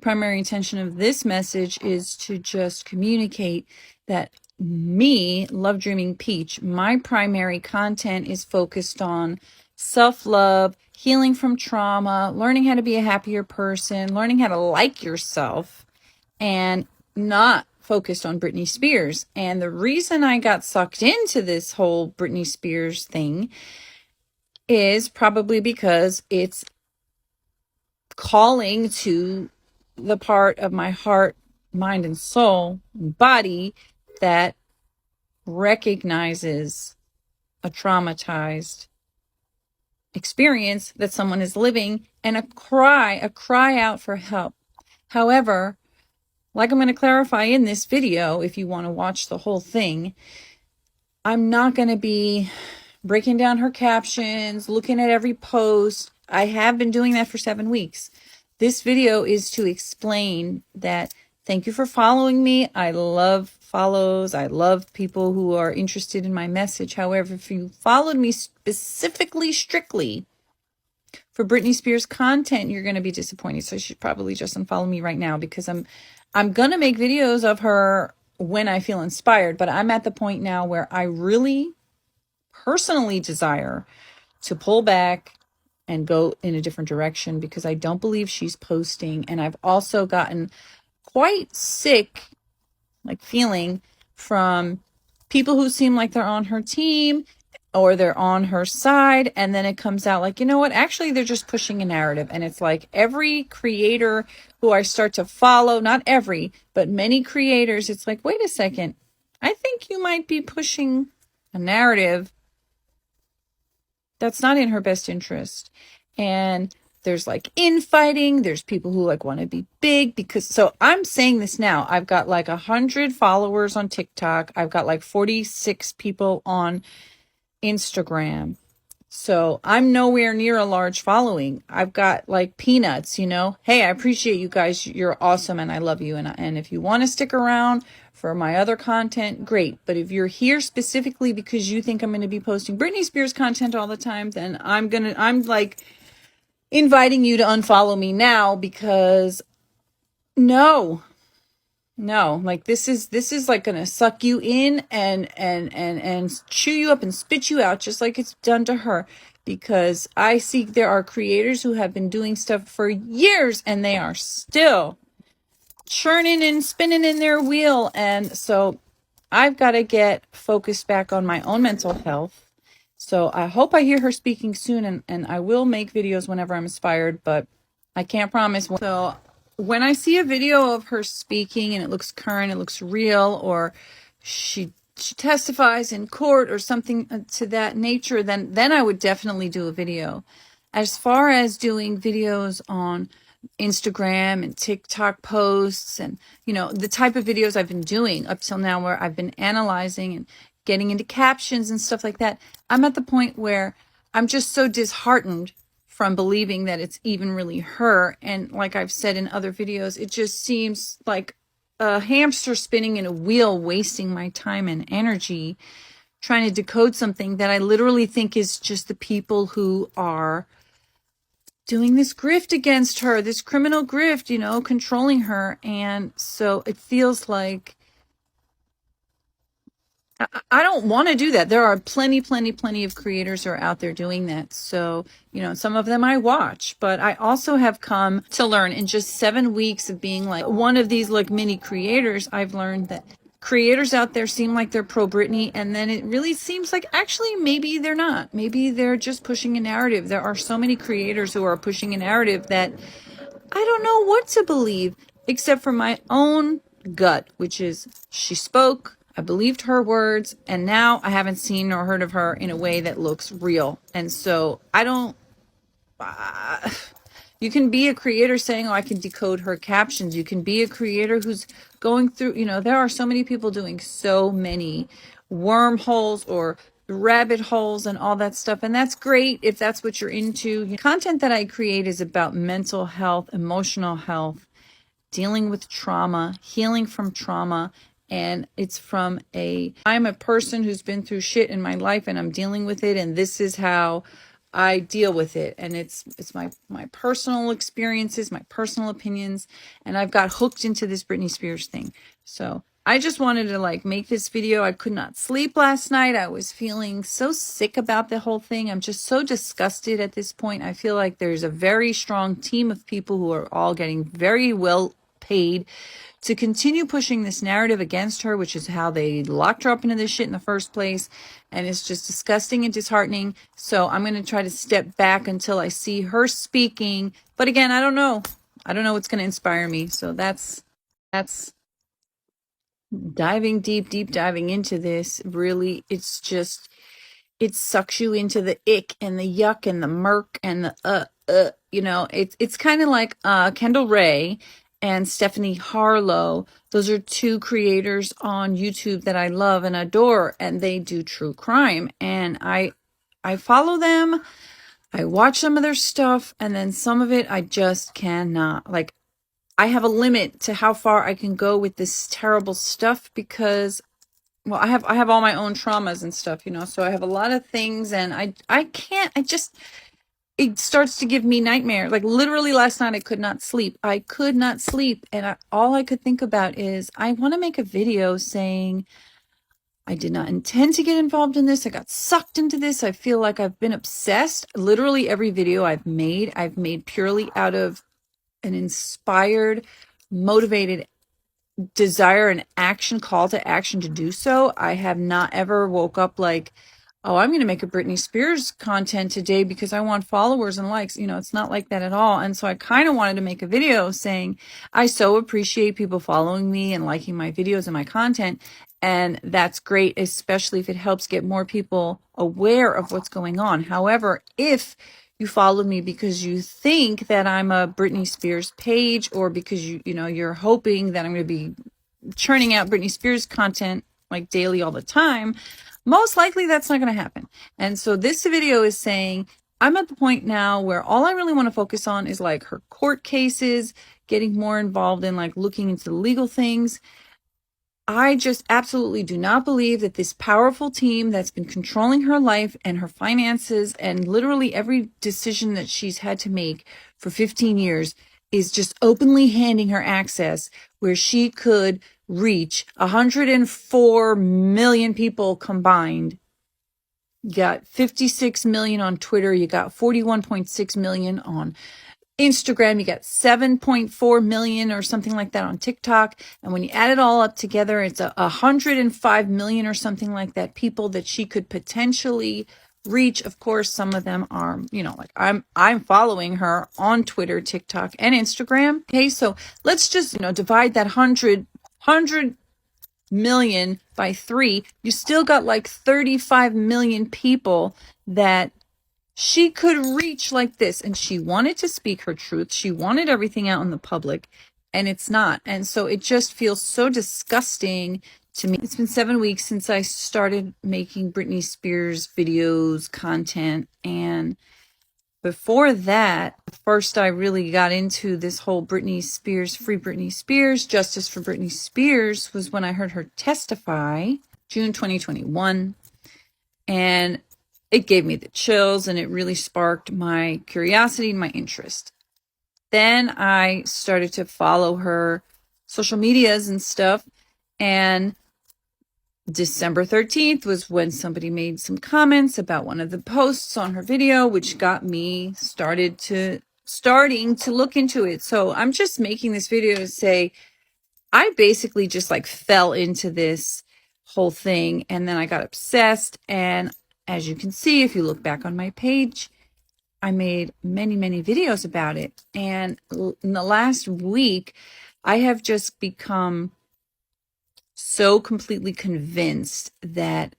primary intention of this message is to just communicate that me, Love Dreaming Peach, my primary content is focused on self-love, healing from trauma, learning how to be a happier person, learning how to like yourself, and not focused on Britney Spears. And the reason I got sucked into this whole Britney Spears thing is probably because it's calling to the part of my heart, mind, and soul, and body that recognizes a traumatized experience that someone is living, and a cry out for help. However, like I'm going to clarify in this video, if you want to watch the whole thing, I'm not going to be breaking down her captions, looking at every post. I have been doing that for 7 weeks. This video is to explain that thank you for following me. I love follows. I love people who are interested in my message. However, if you followed me specifically, strictly for Britney Spears content, you're going to be disappointed. So you should probably just unfollow me right now, because I'm going to make videos of her when I feel inspired, but I'm at the point now where I really personally desire to pull back and go in a different direction, because I don't believe she's posting. And I've also gotten quite sick, like feeling from people who seem like they're on her team or they're on her side, and then it comes out like, you know what, actually they're just pushing a narrative. And it's like every creator who I start to follow, not every, but many creators, it's like, wait a second, I think you might be pushing a narrative that's not in her best interest. And there's like infighting. There's people who like want to be big, because, so I'm saying this now, I've got like 100 followers on TikTok. I've got like 46 people on Instagram. So I'm nowhere near a large following. I've got like peanuts, you know. Hey, I appreciate you guys. You're awesome and I love you. And if you want to stick around for my other content, great. But if you're here specifically because you think I'm going to be posting Britney Spears content all the time, then I'm like inviting you to unfollow me now, because no, like this is like gonna suck you in and chew you up and spit you out, just like it's done to her. Because I see there are creators who have been doing stuff for years and they are still churning and spinning in their wheel. And so I've got to get focused back on my own mental health. So I hope I hear her speaking soon, and I will make videos whenever I'm inspired, but I can't promise. So when I see a video of her speaking and it looks current, it looks real, or she testifies in court or something to that nature, then I would definitely do a video. As far as doing videos on Instagram and TikTok posts and, you know, the type of videos I've been doing up till now, where I've been analyzing and getting into captions and stuff like that, I'm at the point where I'm just so disheartened from believing that it's even really her. And like I've said in other videos, it just seems like a hamster spinning in a wheel, wasting my time and energy trying to decode something that I literally think is just the people who are doing this grift against her, this criminal grift, you know, controlling her. And so it feels like I don't want to do that. There are plenty of creators who are out there doing that. So, you know, some of them I watch, but I also have come to learn in just 7 weeks of being like one of these like mini creators, I've learned that creators out there seem like they're pro Britney, and then it really seems like actually maybe they're not. Maybe they're just pushing a narrative. There are so many creators who are pushing a narrative that I don't know what to believe, except for my own gut, which is she spoke, I believed her words, and now I haven't seen or heard of her in a way that looks real. And so I don't, you can be a creator saying, oh, I can decode her captions. You can be a creator who's going through, you know, there are so many people doing so many wormholes or rabbit holes and all that stuff. And that's great if that's what you're into. The content that I create is about mental health, emotional health, dealing with trauma, healing from trauma. And it's from I'm a person who's been through shit in my life and I'm dealing with it. And this is how I deal with it, and it's my personal experiences, my personal opinions, and I've got hooked into this Britney Spears thing. So I just wanted to like make this video. I could not sleep last night. I was feeling so sick about the whole thing. I'm just so disgusted at this point. I feel like there's a very strong team of people who are all getting very well paid to continue pushing this narrative against her, which is how they locked her up into this shit in the first place. And it's just disgusting and disheartening. So I'm going to try to step back until I see her speaking. But again, I don't know. I don't know what's going to inspire me. So that's diving deep diving into this. Really, it's just, it sucks you into the ick and the yuck and the murk and the it's kind of like Kendall Ray and Stephanie Harlow. Those are two creators on YouTube that I love and adore, and they do true crime, and I follow them. I watch some of their stuff, and then some of it I just cannot. Like, I have a limit to how far I can go with this terrible stuff because, well, I have all my own traumas and stuff, so I have a lot of things, and I can't, it starts to give me nightmares. Like, literally last night I could not sleep. And all I could think about is I want to make a video saying I did not intend to get involved in this. I got sucked into this. I feel like I've been obsessed. Literally every video I've made purely out of an inspired, motivated desire and action, call to action to do so. I have not ever woke up like, oh, I'm going to make a Britney Spears content today because I want followers and likes. It's not like that at all. And so I kind of wanted to make a video saying, I so appreciate people following me and liking my videos and my content. And that's great, especially if it helps get more people aware of what's going on. However, if you followed me because you think that I'm a Britney Spears page, or because you're hoping that I'm going to be churning out Britney Spears content like daily all the time, most likely that's not going to happen. And so this video is saying I'm at the point now where all I really want to focus on is like her court cases, getting more involved in like looking into the legal things. I just absolutely do not believe that this powerful team that's been controlling her life and her finances and literally every decision that she's had to make for 15 years is just openly handing her access where she could reach 104 million people combined. You got 56 million on Twitter. You got 41.6 million on Instagram, you got 7.4 million or something like that on TikTok. And when you add it all up together, it's 105 million or something like that people that she could potentially reach. Of course, some of them are, like I'm following her on Twitter, TikTok, and Instagram. Okay, so let's just, divide that 100 million by 3. You still got like 35 million people that she could reach like this. And she wanted to speak her truth. She wanted everything out in the public, and it's not. And so it just feels so disgusting to me. It's been 7 weeks since I started making Britney Spears videos, content. And before that, first I really got into this whole Britney Spears, free Britney Spears, justice for Britney Spears, was when I heard her testify, June 2021. And it gave me the chills, and it really sparked my curiosity and my interest. Then I started to follow her social medias and stuff. And December 13th was when somebody made some comments about one of the posts on her video, which got me starting to look into it. So I'm just making this video to say, I basically just like fell into this whole thing, and then I got obsessed. And as you can see, if you look back on my page, I made many, many videos about it. And in the last week, I have just become so completely convinced that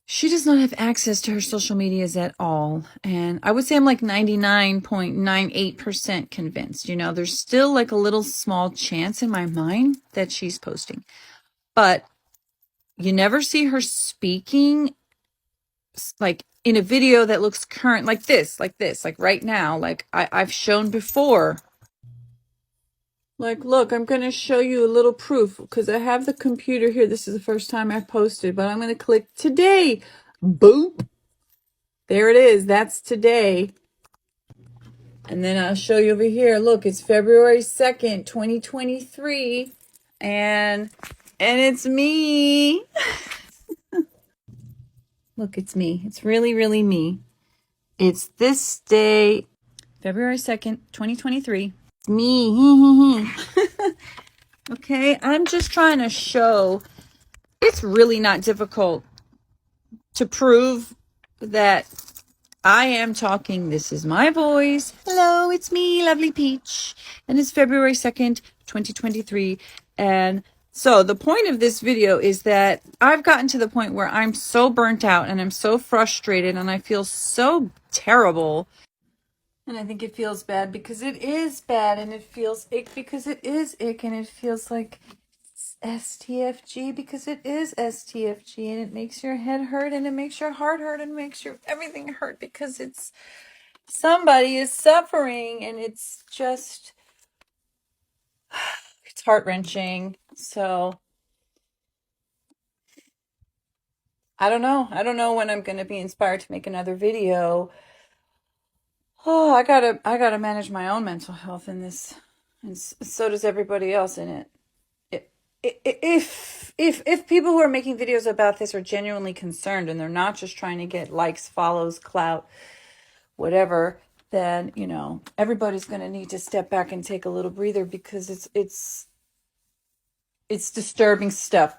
she does not have access to her social medias at all. And I would say I'm like 99.98% convinced. There's still like a little small chance in my mind that she's posting. But you never see her speaking like in a video that looks current, like right now, like I've shown before. Like, look, I'm going to show you a little proof because I have the computer here. This is the first time I've posted, but I'm going to click today. Boop. There it is. That's today. And then I'll show you over here. Look, it's February 2nd, 2023. And it's me. Look, it's me. It's really, really me. It's this day, February 2nd, 2023. It's me. Okay, I'm just trying to show it's really not difficult to prove that I am talking. This is my voice. Hello, it's me, Lovely Peach. And it's February 2nd, 2023. And so the point of this video is that I've gotten to the point where I'm so burnt out and I'm so frustrated and I feel so terrible. And I think it feels bad because it is bad, and it feels ick because it is ick, and it feels like STFG because it is STFG, and it makes your head hurt and it makes your heart hurt and makes your everything hurt because it's somebody is suffering, and it's just it's heart-wrenching. So I don't know when I'm going to be inspired to make another video. Oh, I gotta manage my own mental health in this, and so does everybody else in it. If people who are making videos about this are genuinely concerned and they're not just trying to get likes, follows, clout, whatever, then everybody's going to need to step back and take a little breather because it's disturbing stuff.